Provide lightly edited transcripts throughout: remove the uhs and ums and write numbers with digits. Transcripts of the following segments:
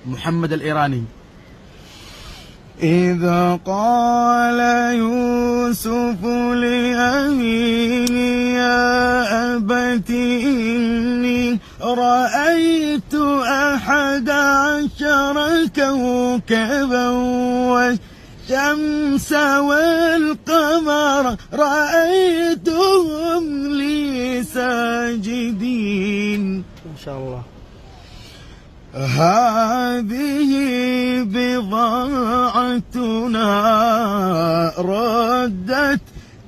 محمد الإيراني. إذا قال يوسف لأبيه يا أبت إني رأيت 11 كوكبا والشمس والقمر رأيتهم لي ساجدين. ما شاء الله. هذه بضاعتنا ردت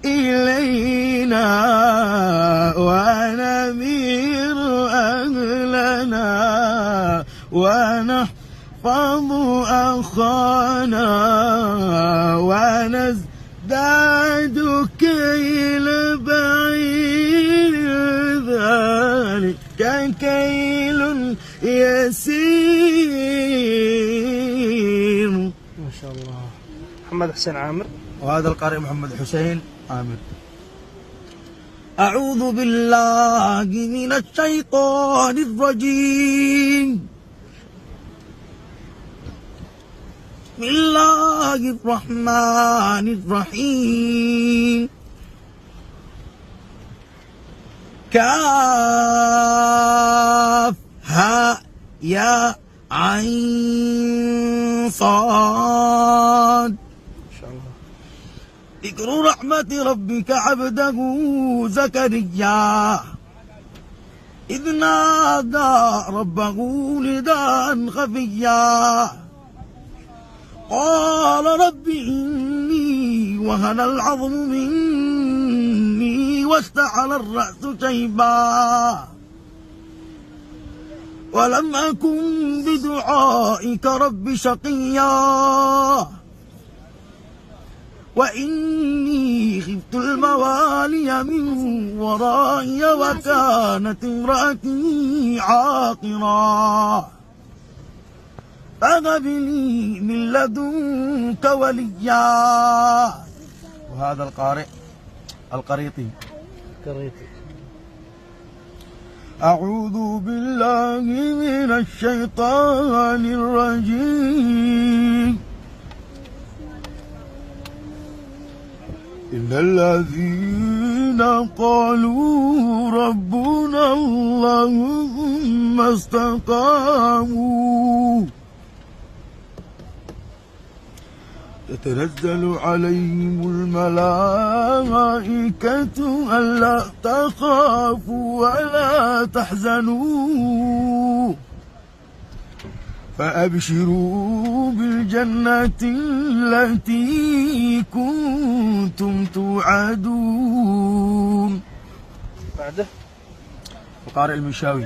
إلينا ونمير أهلنا ونحفظ أخانا ونزداد كيل بعير ذلك كيل يسير. ما شاء الله. محمد حسين عامر. وهذا القارئ محمد حسين عامر. أعوذ بالله من الشيطان الرجيم. بسم الله الرحمن الرحيم. كاف ها يا عين صاد. ما شاء الله. ذكر رحمة ربك عبده زكريا إذ نادى ربه نداء خفيا قال رب إني وهن العظم مني واشتعل الرأس شيبا ولم أكن بدعائك رب شقيا وإني خفت الموالي من ورائي وكانت امرأتي عاقرا فهب لي من لدنك وليا. وهذا القارئ القريطي. أعوذ بالله من الشيطان الرجيم. إن الذين قالوا ربنا الله ثم استقاموا تتنزل عليهم الملائكة ألا تخافوا ولا تحزنوا فأبشروا بالجنة التي كنتم توعدون. بعده القارئ المنشاوي.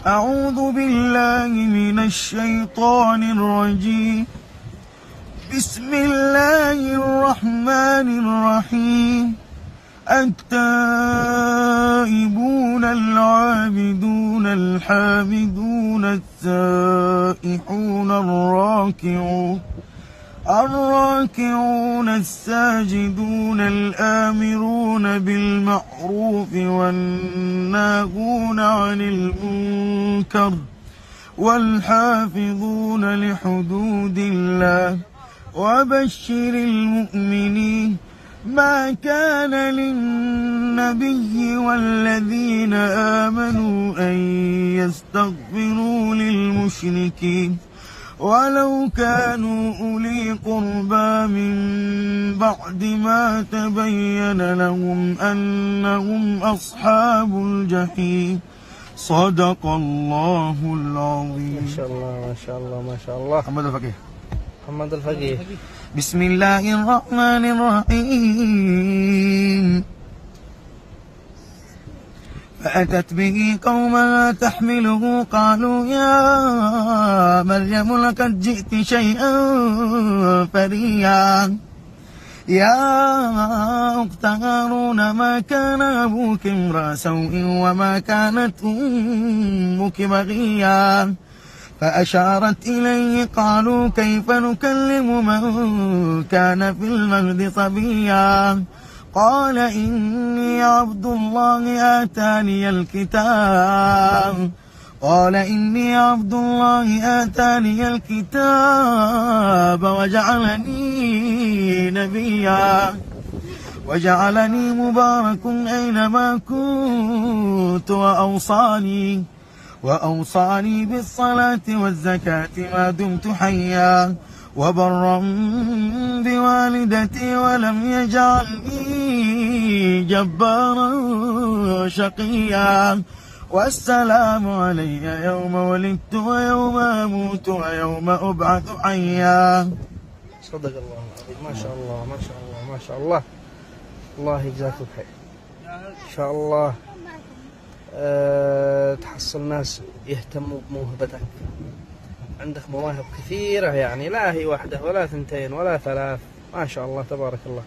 أعوذ بالله من الشيطان الرجيم. بسم الله الرحمن الرحيم. التائبون العابدون الحامدون السائحون الراكعون الساجدون الآمرون بالمعروف والناهون عن المنكر والحافظون لحدود الله وبشر المؤمنين. ما كان للنبي والذين آمنوا أن يستغفروا للمشركين ولو كانوا أولي قربى من بعد ما تبين لهم أنهم أصحاب الجحيم. صدق الله العظيم. ما شاء الله ما شاء الله ما شاء الله. محمد الفقيه. بسم الله الرحمن الرحيم. فأتت به قومها تحمله قالوا يا مريم لقد جئت شيئا فريا يا أخت هارون ما كان أبوك امرأ سوء وما كانت أمك بغيا فأشارت إليه قالوا كيف نكلم من كان في المهد صبيا قال إني عبد الله آتاني الكتاب قال إني عبد الله آتاني الكتاب وجعلني نبيا وجعلني مبارك أينما كنت وأوصاني بالصلاة والزكاة ما دمت حيا وبرا بوالدتي ولم يجعلني جبارا شقيا والسلام علي يوم ولدت ويوم أموت ويوم أبعث حيا. صدق الله العظيم. ما شاء الله ما شاء الله ما شاء الله. الله يجزاكم خير إن شاء الله. تحصل ناس يهتموا بموهبتك. عندك مواهب كثيرة يعني، لا هي واحدة ولا ثنتين ولا ثلاث، ما شاء الله تبارك الله.